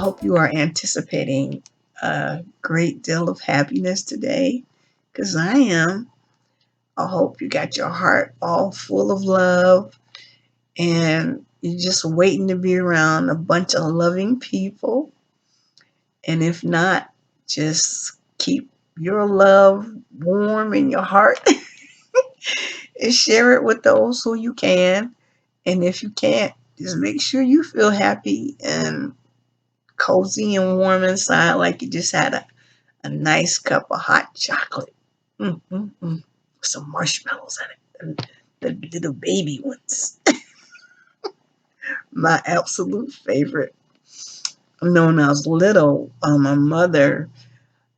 I hope you are anticipating a great deal of happiness today, because I am. I hope you got your heart all full of love and you're just waiting to be around a bunch of loving people. And if not, just keep your love warm in your heart and share it with those who you can. And if you can't, just make sure you feel happy and cozy and warm inside, like you just had a nice cup of hot chocolate. With some marshmallows in it. The little baby ones. My absolute favorite. I know when I was little, my mother,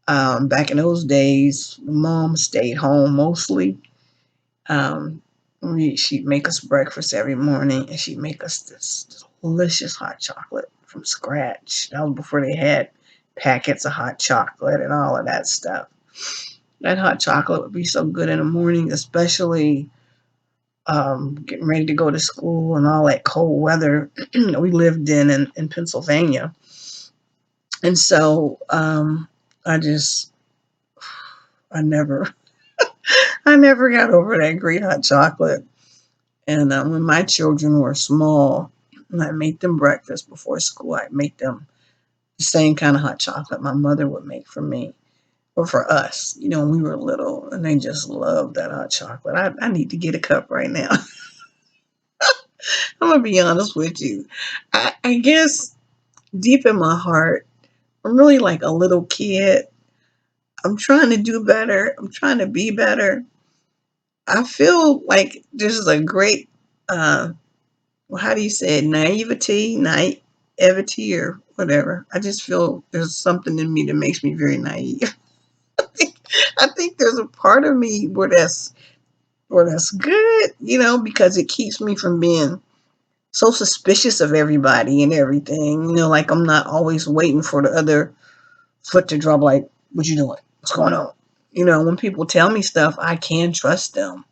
back in those days, mom stayed home mostly. Um, she'd make us breakfast every morning, and she'd make us this delicious hot chocolate from scratch. That was before they had packets of hot chocolate and all of that stuff. That hot chocolate would be so good in the morning, especially getting ready to go to school and all that cold weather we lived in Pennsylvania. And so I just, I never, I never got over that great hot chocolate. And when my children were small, and I made them breakfast before school, I'd make them the same kind of hot chocolate my mother would make for me or for us, when we were little. And they just loved that hot chocolate. I need to get a cup right now. I'm going to be honest with you. I guess deep in my heart, I'm really like a little kid. I'm trying to do better. I'm trying to be better. I feel like there's a great, well, how do you say it? Naivety, or whatever. I just feel there's something in me that makes me very naive. I think there's a part of me where that's good, because it keeps me from being so suspicious of everybody and everything. Like I'm not always waiting for the other foot to drop. Like, what you doing? What's going on? When people tell me stuff, I can trust them.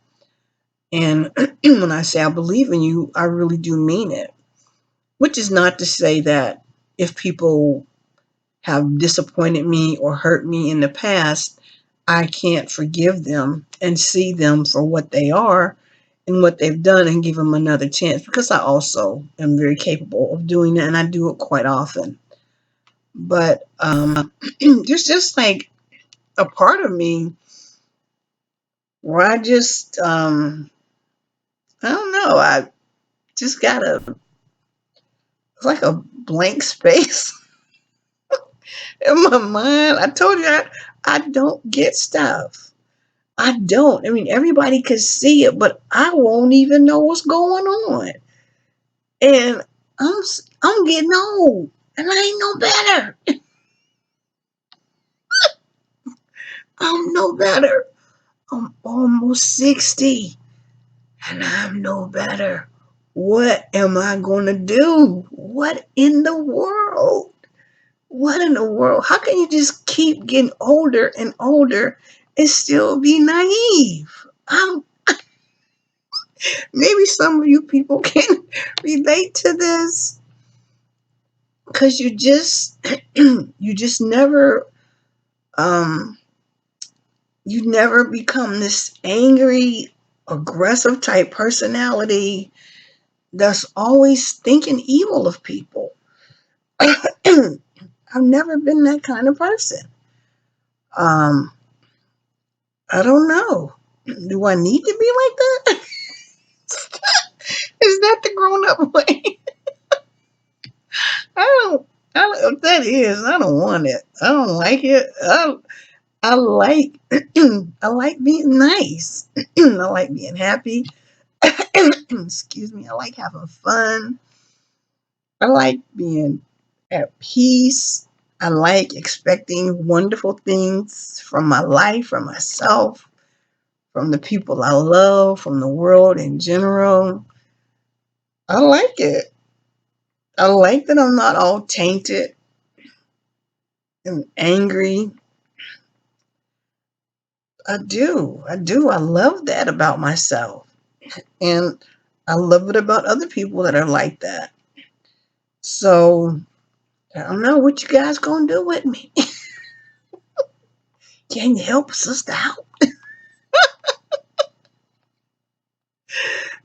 And when I say I believe in you, I really do mean it. Which is not to say that if people have disappointed me or hurt me in the past, I can't forgive them and see them for what they are and what they've done and give them another chance, because I also am very capable of doing that and I do it quite often. But there's just like a part of me where I just, I don't know, I just got it's like a blank space in my mind. I told you I don't get stuff. I don't. I mean, everybody could see it, but I won't even know what's going on. And I'm getting old, and I ain't no better. I'm no better. I'm almost 60, and I'm no better. What am I going to do? What in the world? What in the world? How can you just keep getting older and older and still be naive? Maybe some of you people can relate to this, because you just never um you never become this angry, aggressive type personality that's always thinking evil of people. I've never been that kind of person. um I don't know. Do I need to be like that? Is that the grown up way? I don't know what that is. I don't want it. I don't like it. I like I like being nice. I like being happy. Excuse me. I like having fun. I like being at peace. I like expecting wonderful things from my life, from myself, from the people I love, from the world in general. I like it. I like that I'm not all tainted and angry. I do. I do. I love that about myself. And I love it about other people that are like that. So I don't know what you guys gonna do with me. Can you help a sister out?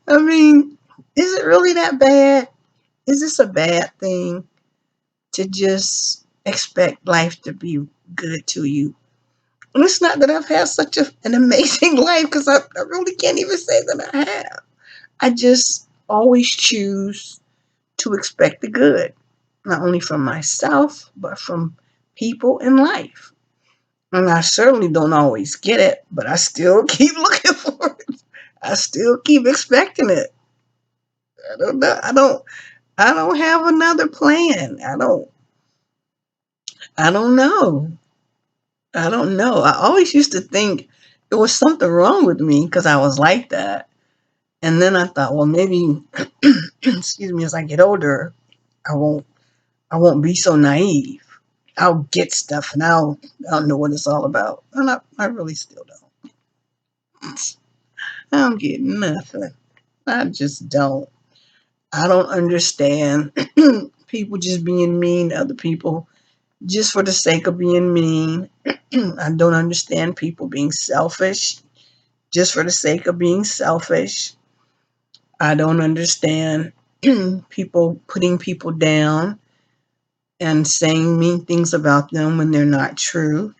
I mean, is it really that bad? Is this a bad thing to just expect life to be good to you? And it's not that I've had such an amazing life, because I really can't even say that I have. I just always choose to expect the good, not only from myself, but from people in life. And I certainly don't always get it, but I still keep looking for it. I still keep expecting it. I don't know. I don't have another plan. I don't know. I don't know. I always used to think there was something wrong with me because I was like that. And then I thought, well, maybe excuse me, as I get older, I won't I won't be so naive. I'll get stuff and I'll know what it's all about. And I really still don't. I don't get nothing. I just don't. I don't understand people just being mean to other people just for the sake of being mean. I don't understand people being selfish just for the sake of being selfish. I don't understand people putting people down and saying mean things about them when they're not true.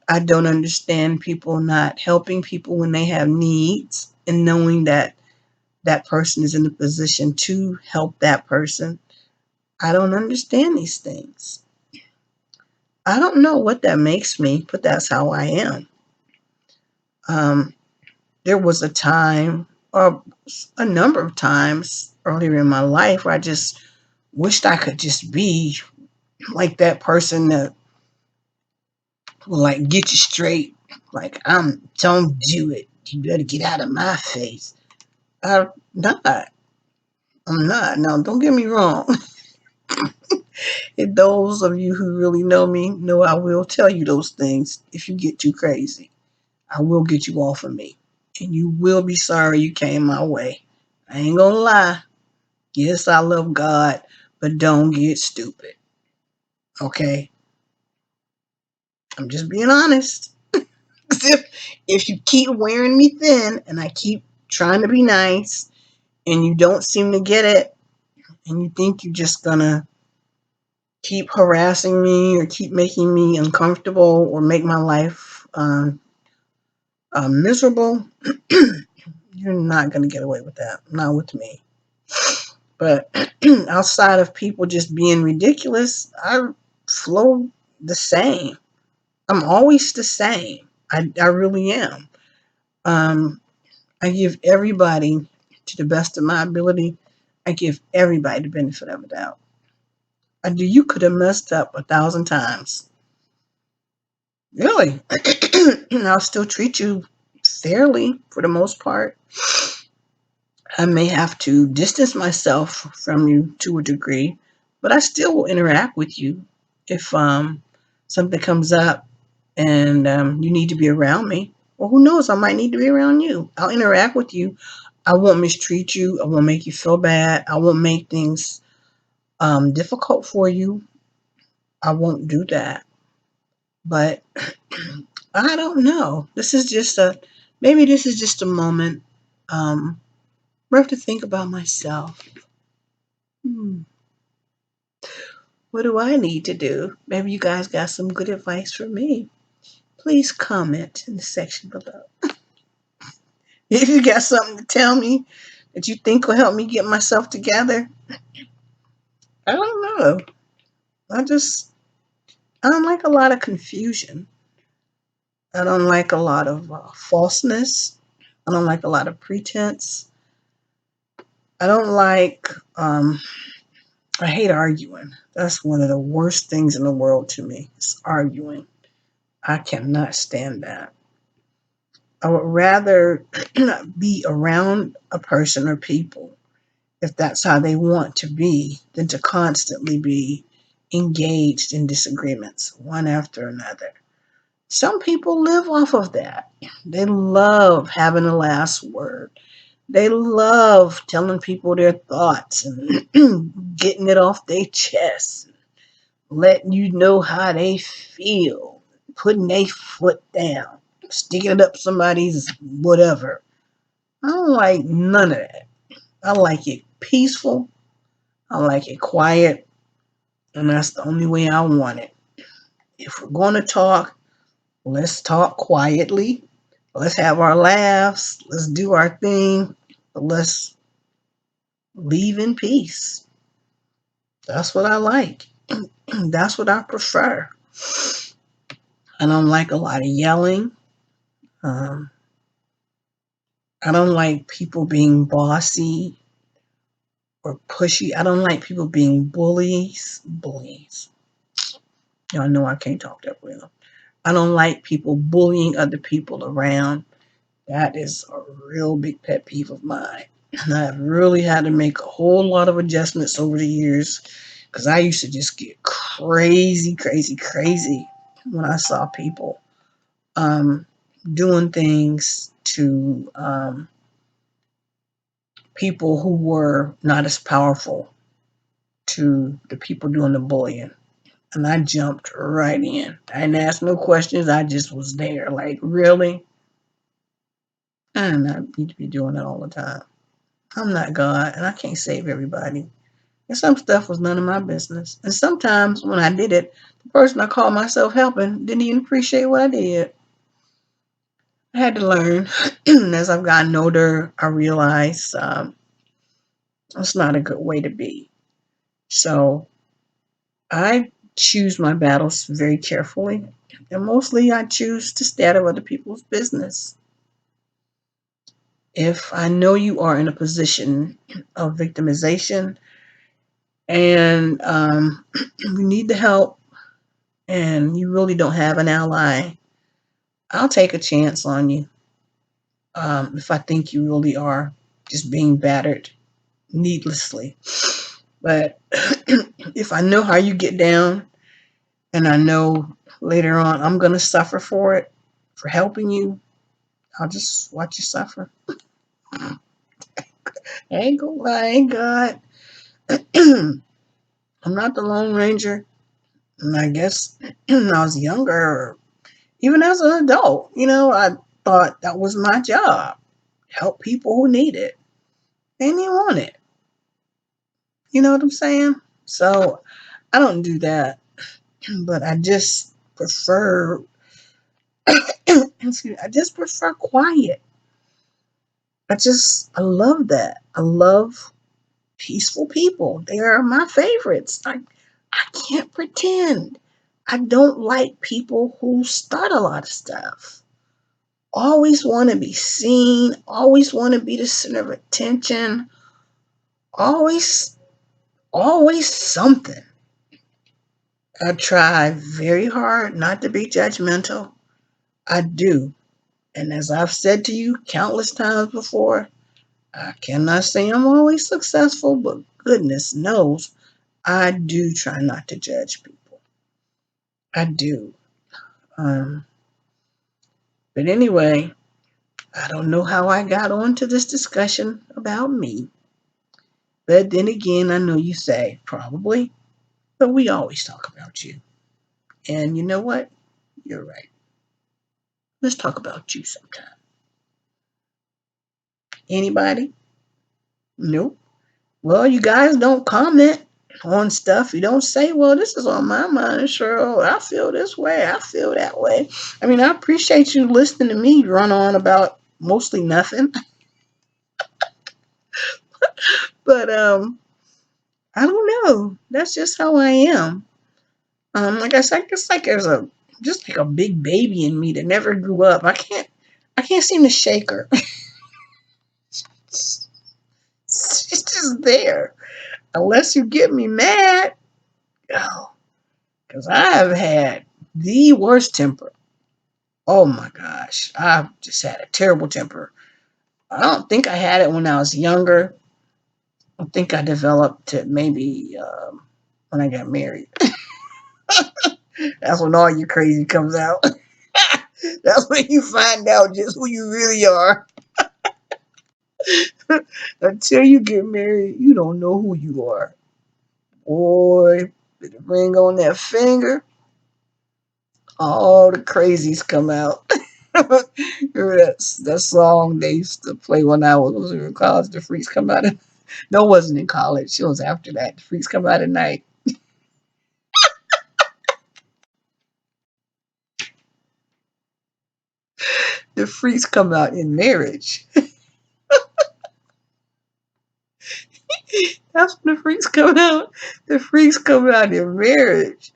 I don't understand people not helping people when they have needs and knowing that that person is in a position to help that person. I don't understand these things. I don't know what that makes me, but that's how I am. Um, there was a time, or a number of times earlier in my life, where I just wished I could just be like that person that will like get you straight. Like, don't do it. You better get out of my face. I'm not. I'm not. Now, don't get me wrong. And those of you who really know me know I will tell you those things if you get too crazy. I will get you off of me. And you will be sorry you came my way. I ain't gonna lie. Yes, I love God, but don't get stupid. Okay? I'm just being honest. If you keep wearing me thin and I keep trying to be nice and you don't seem to get it and you think you're just gonna keep harassing me or keep making me uncomfortable or make my life miserable, you're not gonna get away with that. Not with me. But outside of people just being ridiculous, I flow the same. I'm always the same. I really am. Um, I give everybody, to the best of my ability, I give everybody the benefit of the doubt. I do. You could have messed up 1,000 times. Really. I'll still treat you fairly for the most part. I may have to distance myself from you to a degree, but I still will interact with you if something comes up and you need to be around me. Or who knows, I might need to be around you. I'll interact with you. I won't mistreat you. I won't make you feel bad. I won't make things difficult for you. I won't do that. But I don't know. Maybe this is just a moment where I have to think about myself. Hmm. What do I need to do? Maybe you guys got some good advice for me. Please comment in the section below. If you got something to tell me that you think will help me get myself together, I don't know. I just, I don't like a lot of confusion. I don't like a lot of falseness. I don't like a lot of pretense. I don't like, I hate arguing. That's one of the worst things in the world to me. It's arguing. I cannot stand that. I would rather be around a person or people if that's how they want to be than to constantly be engaged in disagreements one after another. Some people live off of that. They love having the last word. They love telling people their thoughts and getting it off their chest. letting you know how they feel, putting their foot down, sticking it up somebody's whatever. I don't like none of that. I like it peaceful. I like it quiet. And that's the only way I want it. If we're going to talk, let's talk quietly. Let's have our laughs. Let's do our thing. But let's leave in peace. That's what I like. That's what I prefer. I don't like a lot of yelling. Um, I don't like people being bossy or pushy. I don't like people being bullies. Bullies. Y'all know I can't talk that well. I don't like people bullying other people around. That is a real big pet peeve of mine. And I've really had to make a whole lot of adjustments over the years because I used to just get crazy, crazy, crazy when I saw people um, doing things to people who were not as powerful to the people doing the bullying. And I jumped right in. I didn't ask no questions. I just was there. Like, really? I do not need to be doing that all the time. I'm not God, and I can't save everybody. And some stuff was none of my business. And sometimes when I did it, the person I called myself helping didn't even appreciate what I did. I had to learn. As I've gotten older, I realized it's not a good way to be. So I choose my battles very carefully. And mostly I choose to stay out of other people's business. If I know you are in a position of victimization and you need the help and you really don't have an ally, I'll take a chance on you. If I think you really are just being battered needlessly. But if I know how you get down and I know later on I'm going to suffer for it, for helping you, I'll just watch you suffer. I ain't gonna lie, I ain't God. I'm not the Lone Ranger. And I guess when I was younger, even as an adult, I thought that was my job. Help people who need it. They didn't want it. You know what I'm saying? So I don't do that. But I just prefer excuse me, I just prefer quiet. I love that. I love peaceful people. They are my favorites. I can't pretend. I don't like people who start a lot of stuff. Always want to be seen, always want to be the center of attention, always, always something. I try very hard not to be judgmental. I do. And as I've said to you countless times before, I cannot say I'm always successful, but goodness knows I do try not to judge people. I do. Um, but anyway, I don't know how I got onto this discussion about me. But then again, I know you say probably, but we always talk about you. And you know what? You're right. Let's talk about you sometime. Anybody? Nope. Well, you guys don't comment on stuff. You don't say, well, this is on my mind, Cheryl. I feel this way. I feel that way. I mean, I appreciate you listening to me run on about mostly nothing. But I don't know. That's just how I am. Like I said, it's like there's a just like a big baby in me that never grew up. I can't seem to shake her. She's just there. Unless you get me mad. Oh, because I have had the worst temper. Oh my gosh. I've just had a terrible temper. I don't think I had it when I was younger. I think I developed it maybe when I got married. That's when all your crazy comes out. That's when you find out just who you really are. Until you get married, you don't know who you are. Boy, Put the ring on that finger. All the crazies come out. Remember that song they used to play when I was in college? The freaks come out. No, it wasn't in college. It was after that. The freaks come out at night. The freaks come out in marriage. That's when the freaks come out. The freaks come out in marriage.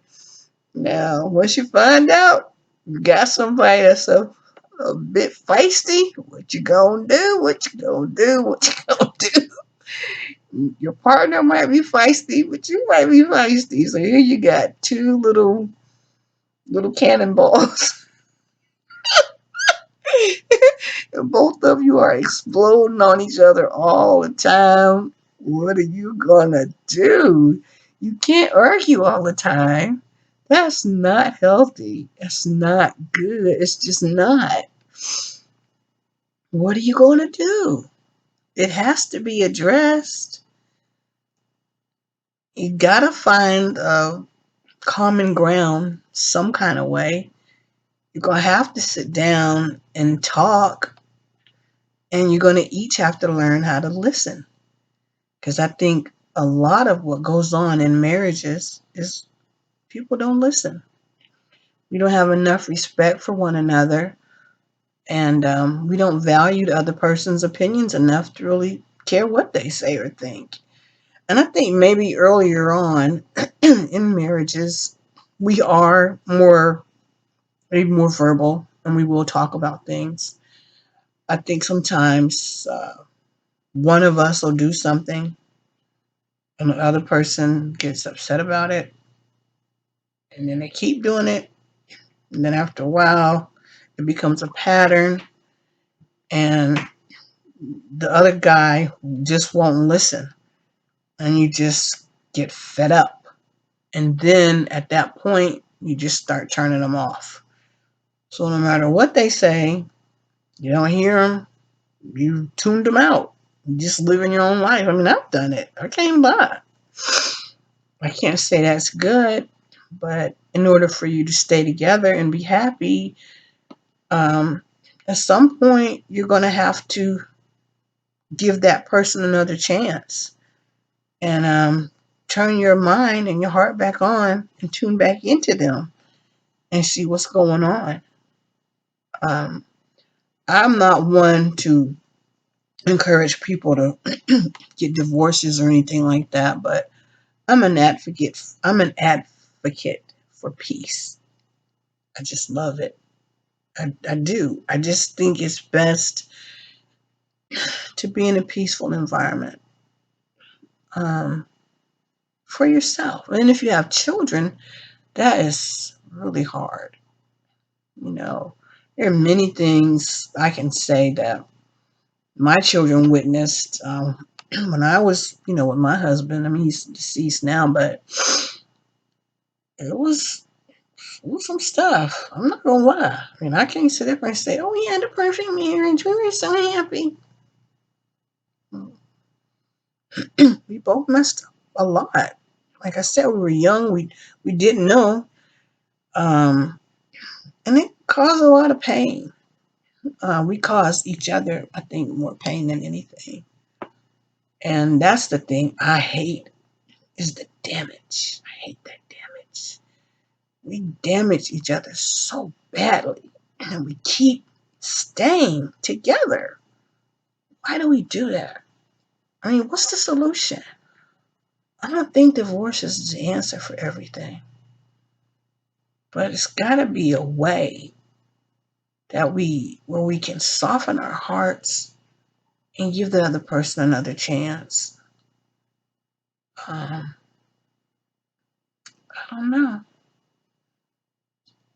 Now, once you find out you got somebody that's a bit feisty, what you gonna do? What you gonna do? What you gonna do? Your partner might be feisty, but you might be feisty. So here you got two little cannonballs. And both of you are exploding on each other all the time. What are you gonna do? You can't argue all the time. That's not healthy. That's not good. It's just not. What are you gonna do? It has to be addressed. You gotta find a common ground some kind of way. You're gonna have to sit down and talk, and you're gonna each have to learn how to listen. Because I think a lot of what goes on in marriages is people don't listen. We don't have enough respect for one another, and we don't value the other person's opinions enough to really care what they say or think. And I think maybe earlier on in marriages, we are maybe more verbal, and we will talk about things. I think sometimes one of us will do something and the other person gets upset about it, and then they keep doing it, and then after a while it becomes a pattern, and the other guy just won't listen, and you just get fed up, and then at that point you just start turning them off. So no matter what they say, you don't hear them, you tuned them out. You just living your own life. I mean, I've done it. I can't lie. I can't say that's good, but in order for you to stay together and be happy, um, at some point you're going to have to give that person another chance, and turn your mind and your heart back on and tune back into them and see what's going on. Um, I'm not one to encourage people to get divorces or anything like that, but I'm an advocate. I'm an advocate for peace. I just love it. I do. I just think it's best to be in a peaceful environment, um, for yourself. And if you have children, that is really hard. You know, there are many things I can say that my children witnessed when I was, with my husband. I mean, he's deceased now, but it was some stuff. I'm not gonna lie. I mean, I can't sit up and say, "Oh, yeah, the perfect marriage. We were so happy." We both messed up a lot. Like I said, we were young. We didn't know, um, and it caused a lot of pain. We caused each other, I think, more pain than anything. And that's the thing I hate is the damage. I hate that damage. We damage each other so badly, and we keep staying together. Why do we do that? I mean, what's the solution? I don't think divorce is the answer for everything, but it's got to be a way where we can soften our hearts and give the other person another chance. Um, I don't know.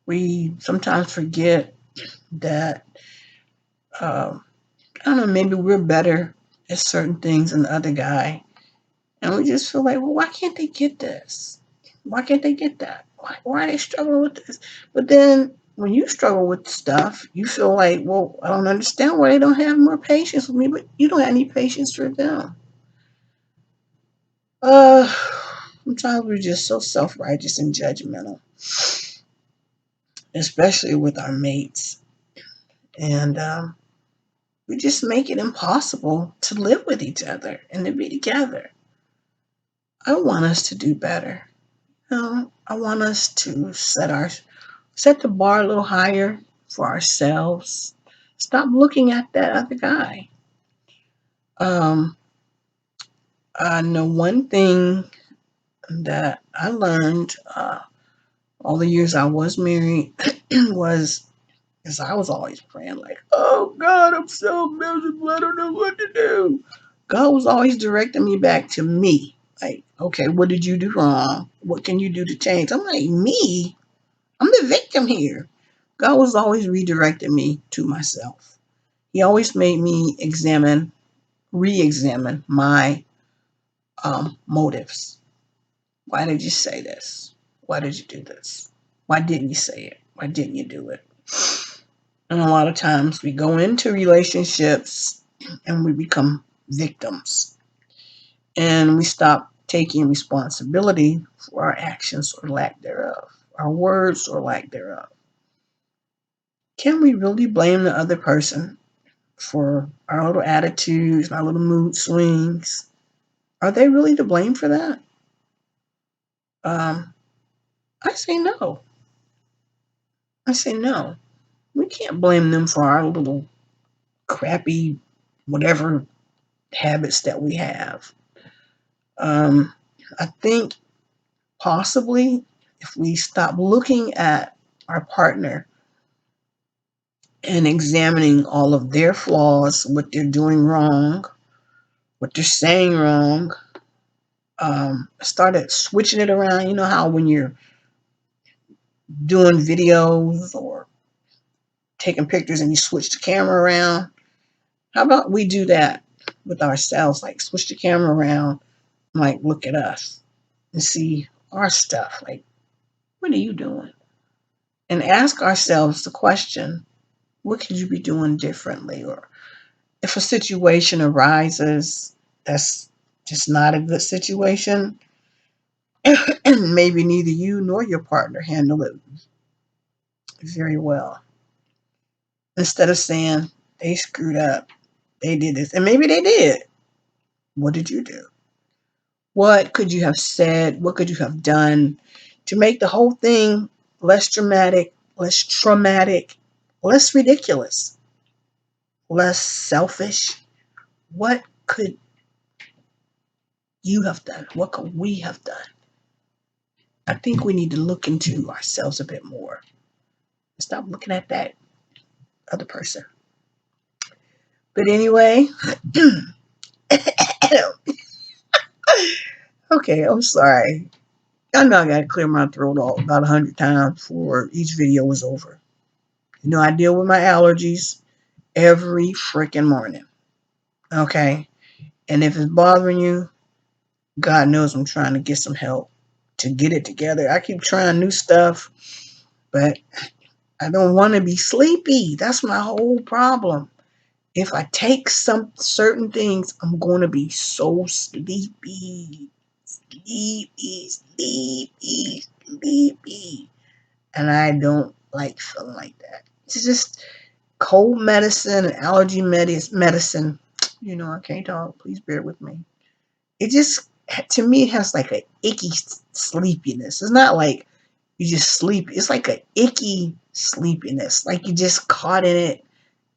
We sometimes forget that, I don't know, maybe we're better at certain things than the other guy. And we just feel like, well, why can't they get this? Why can't they get that? Why are they struggling with this? But then when you struggle with stuff, you feel like, well, I don't understand why they don't have more patience with me, but you don't have any patience for them. Uh, Sometimes we're just so self-righteous and judgmental, especially with our mates. And we just make it impossible to live with each other and to be together. I want us to do better. I want us to set the bar a little higher for ourselves. Stop looking at that other guy. Um, I know one thing that I learned all the years I was married was because I was always praying like, "Oh God, I'm so miserable. I don't know what to do." God was always directing me back to me. Like, okay, what did you do wrong? What can you do to change? I'm like, me? I'm the victim here. God was always redirecting me to myself. He always made me re-examine my motives. Why did you say this? Why did you do this? Why didn't you say it? Why didn't you do it? And a lot of times we go into relationships and we become victims and we stop taking responsibility for our actions or lack thereof, our words or lack thereof. Can we really blame the other person for our little attitudes, our little mood swings? Are they really to blame for that? Um, I say no. I say no. We can't blame them for our little crappy whatever habits that we have. Um, I think possibly if we stop looking at our partner and examining all of their flaws, what they're doing wrong, what they're saying wrong, started switching it around. You know how when you're doing videos or taking pictures and you switch the camera around? How about we do that with ourselves? Like switch the camera around, like look at us and see our stuff. Like, what are you doing? And ask ourselves the question, what could you be doing differently? Or if a situation arises that's just not a good situation, and maybe neither you nor your partner handle it very well. Instead of saying they screwed up, they did this, and maybe they did. What did you do? What could you have said? What could you have done to make the whole thing less dramatic, less traumatic, less ridiculous, less selfish? What could you have done? What could we have done? I think we need to look into ourselves a bit more. Stop looking at that other person. But anyway, okay, I'm sorry. I know I got to clear my throat all about 100 times before each video is over. You know, I deal with my allergies every freaking morning. Okay. And if it's bothering you, God knows I'm trying to get some help to get it together. I keep trying new stuff, but I don't want to be sleepy. That's my whole problem. If I take some certain things, I'm going to be so sleepy. Sleepy, sleepy, sleepy. And I don't like feeling like that. It's just cold medicine and allergy medicine. You know, I can't talk. Please bear with me. It just, to me, it has like a icky sleepiness. It's not like you just sleep. It's like a icky sleepiness. Like you just caught in it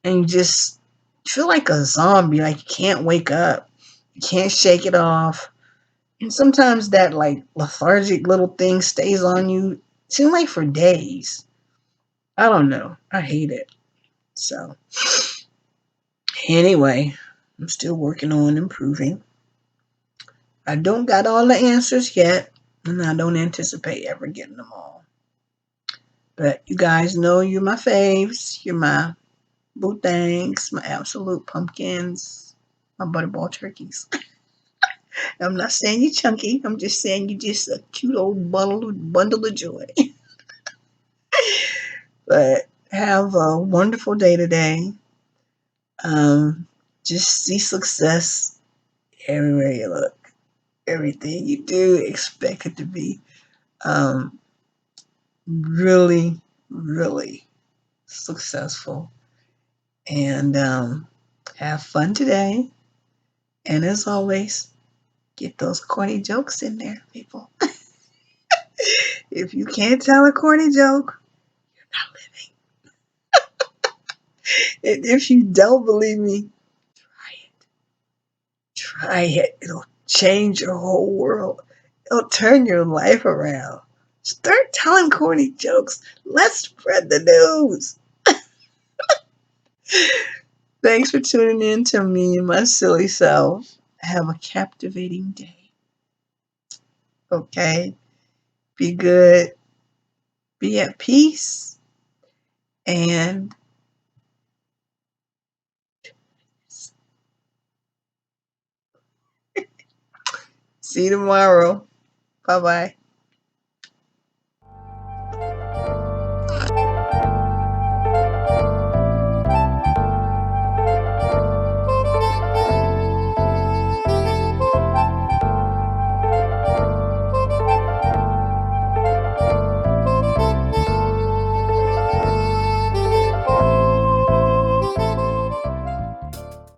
and you just feel like a zombie. Like you can't wake up. You can't shake it off. And sometimes that like lethargic little thing stays on you. It seems like for days. I don't know. I hate it. So anyway, I'm still working on improving. I don't got all the answers yet, and I don't anticipate ever getting them all. But you guys know you're my faves. You're my boo thanks, my absolute pumpkins, my butterball turkeys. I'm not saying you're chunky. I'm just saying you're just a cute old bundle of joy. But have a wonderful day today. Um, just see success everywhere you look. everything you do, expect it to be um, really, really successful. And have fun today. And as always, get those corny jokes in there, people. If you can't tell a corny joke, you're not living. And if you don't believe me, try it. Try it. It'll change your whole world. It'll turn your life around. Start telling corny jokes. Let's spread the news. Thanks for tuning in to me and my silly self. Have a captivating day. Okay? Be good. Be at peace. And see you tomorrow. Bye bye.